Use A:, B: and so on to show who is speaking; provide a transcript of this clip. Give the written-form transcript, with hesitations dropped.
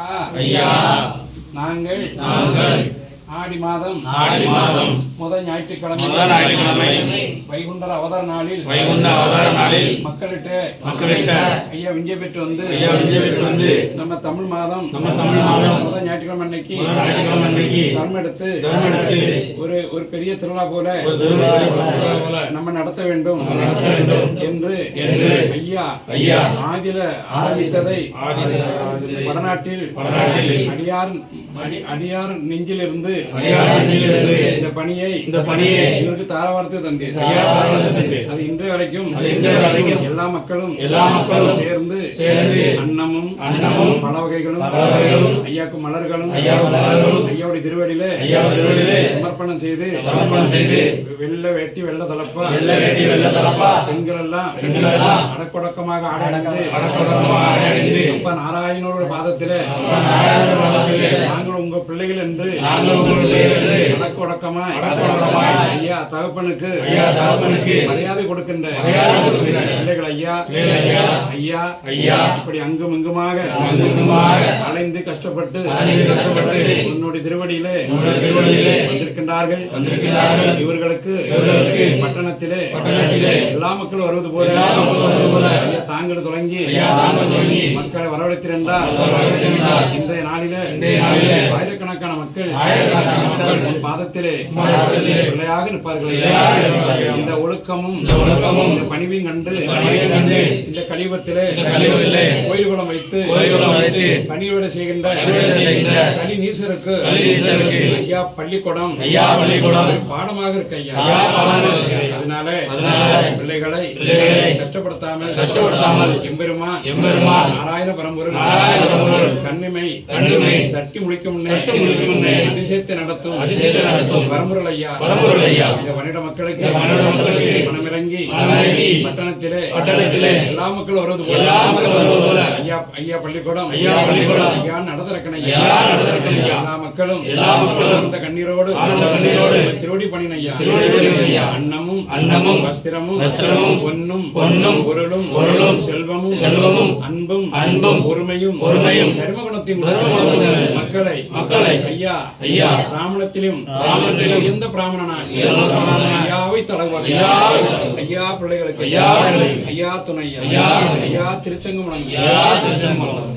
A: ஐயா,
B: நாங்கள் ஆடி மாதம் முதல் ஞாயிற்றுக்கிழமை வைகுண்டர் அவதார நாளில் மக்களிட்ட ஐயா விஞ்சை பெற்று வந்து நம்ம தமிழ் மாதம் முதல் ஞாயிற்றுக்கிழமை அன்னைக்கு தர்மம் எடுத்து ஒரு பெரிய திருவிழா போல நம்ம நடத்த வேண்டும் என்று ஐயா ஆதில ஆரம்பித்ததை வடநாட்டில் அடியார் நெஞ்சிலிருந்து இந்த பணியை இவருக்கு தாரவார்த்து தந்தேன். அது இன்றைய வரைக்கும் எல்லா மக்களும் சேர்ந்து அன்னமும் பல வகைகளும் ஐயாக்கு மலர்களும் ஐயாவுடைய திருவடியிலே சமர்ப்பணம் செய்து வெள்ள வேட்டி வெள்ள தலப்பா பெண்கள் எல்லாம் அடக்கொடக்கமாக ஆடைந்து அப்பா நாராயணோட பாதத்திலே நாங்கள் உங்க பிள்ளைகள் என்று அடக்கொடக்கமாய் ஐயா தகப்பனுக்கு மரியாதை கொடுக்கின்ற பிள்ளைகள் ஐயா இப்படி அங்கும் இங்குமாக அலைந்து கஷ்டப்பட்டு உன்னுடைய திருவடியிலே வந்திருக்கின்றார்கள். இவர்களுக்கு பட்டணத்திலே எல்லா மக்களும் வருவது போல ஐயா தாங்கள் தொடங்கி மக்களை வரவழைத்திருந்தார். இன்றைய நாளிலே ஆயிரக்கணக்கான மக்கள் பாதத்திலே பிள்ளையாக நிற்பார்கள். இந்த ஒழுக்கமும் இந்த பணிவையும் கண்டு இந்த கலியுகத்திலே கோயில்குளம் வைத்து பணியோடு செய்கின்ற கலி நீசருக்கு ஐயா பள்ளிக்கூடம் பாடமாக இருக்கு ஐயா. அதனால பிள்ளைகளை கஷ்டப்படுத்தாமல் எம்பெருமான் நாராயண பரம்பொருள் கண்ணிமை தட்டி முடிக்கும் முன்னே அதிசயத்தை நடத்தும் பரம்பொருள் ஐயா இந்த வனிட மக்களுக்கு மனமிறங்கி பட்டணத்திலே எல்லா மக்களும் வருவது போல ஐயா பள்ளிக்கூடம் ஐயா நடத்திறக்கணும். எல்லா மக்களும் இந்த கண்ணீரோடு திருவடி பணின ஐயா அன்னமும் வஸ்திரமும் பொன்னும் பொருளும் செல்வமும் அன்பும் பொறுமையும் தர்மகுணத்தையும் மக்களை ஐயா பிராமணத்திலும் எந்த பிராமணனாக ஐயாவை தலவாக ஐயா பிள்ளைகளுக்கு ஐயா துணை ஐயா திருச்செங்கமலம்